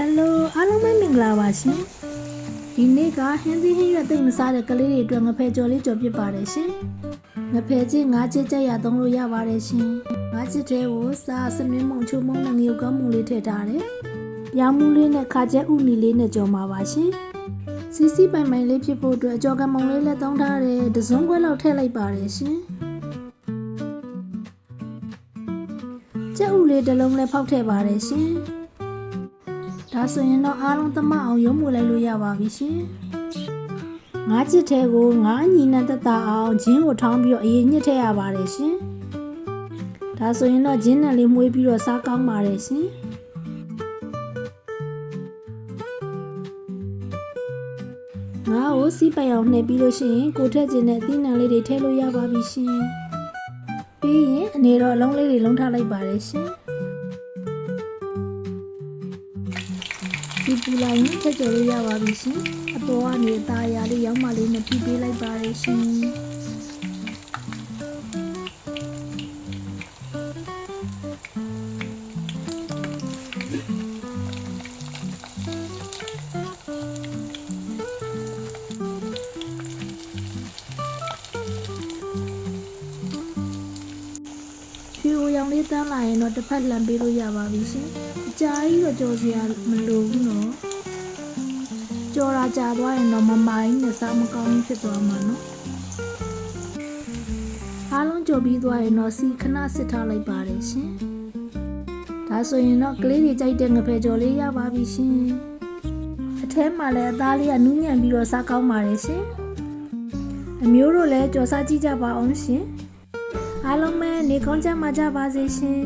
Hello အားလုံးပဲမင်္ဂလာပါရှင်ဒီနေ့ကဟင်းသီးဟင်းရွက်သိမ့်မစားတဲ့ကလေးတွေအတွက်ငဖယ်ကြော်လေးကြော်ဖြစ်ပါတယ်ရှင်ငဖယ်ချင်းငါးချစ်ကြက်ရသုံးလို့ရပါတယ်ရှင်ငါးချစ်တဲကိုစားစနွင်းမုံချိုမုံနဲ့ငရုတ်ကောင်းမုံလေးထည့်ထားတယ်ပြောင်းမှုလေးနဲ့ခါကျက်ဥနီလေးနဲ့ကြော်မှာပါရှင်စီစီပိုင်ပိုင်လေးဖြစ်ဖို့အတွက်ကြော်ကမုံလေးလည်းသုံးထားတယ်တစုံခွဲလောက်ထည့်လိုက်ပါတယ်ရှင်ကျက်ဥလေးတစ်လုံးလည်းဖောက်ထည့်ပါတယ်ရှင်ဒါဆိုရင်တော့အားလုံးသမအောင်ရုံးမှုလိုက်လို့ရပါပြီရှင်ငါးချစ်ထဲကိုငါးညီနဲ့တက်တာအောင်ဂျင်းကိုထောင်းပြီးတော့အရင်ညှစ်ထည့်ရပါတယ်ရှင်ဒါဆိုရင်တော့ဂျင်းနဲ့လေးမွေးပြီးတော့စားကောင်းပါတယ်ရှင်ငါ့ကိုစီးပိုင်အောင်နှိပ်ပြီးလို့ရှိရင်ကိုထက်ကျင်တဲ့အသီးနှံလေးတွေထည့်လို့ရပါပြီရှင်ပြီးရင်အနေတော့အလုံးလေးတွေလုံးထားလိုက်ပါတယ်ရှင်ဒီပူလာရင်ထက်ကြော်လေးရပါပြီရှင်အပေါ်ကနေအသားအရာလေးရောက်မှလေးနဲ့ပြီးပေးလိုက်ပါတယ်ရှင်ဖြူရောင်လေးတန်းလာရင်တော့တစ်ဖက်လှန်ပေးလို့ရပါပြီရှင်အကြာကြီးတော့ကြော်စရာမလိုဘူးနော်ကြော်ရာကြာသွားရင်တော့မမိုင်းနဲ့စားမကောင်းဖြစ်သွားမှာနော်အားလုံးကြော်ပြီးသွားရင်တော့စီခဏစစ်ထားလိုက်ပါတယ်ရှင်ဒါဆိုရင်တော့ကလေးတွေကြိုက်တဲ့ငဖယ်ကြော်လေးရပါပြီရှင်အထဲမှာလည်းအသားလေးကနူးညံ့ပြီးတော့စားကောင်းပါတယ်ရှင်အမျိုးတို့လည်းကြော်စားကြည့်ကြပါအောင်ရှင်အားလုံးပဲနေကောင်းကြမှာကြပါစေရှင်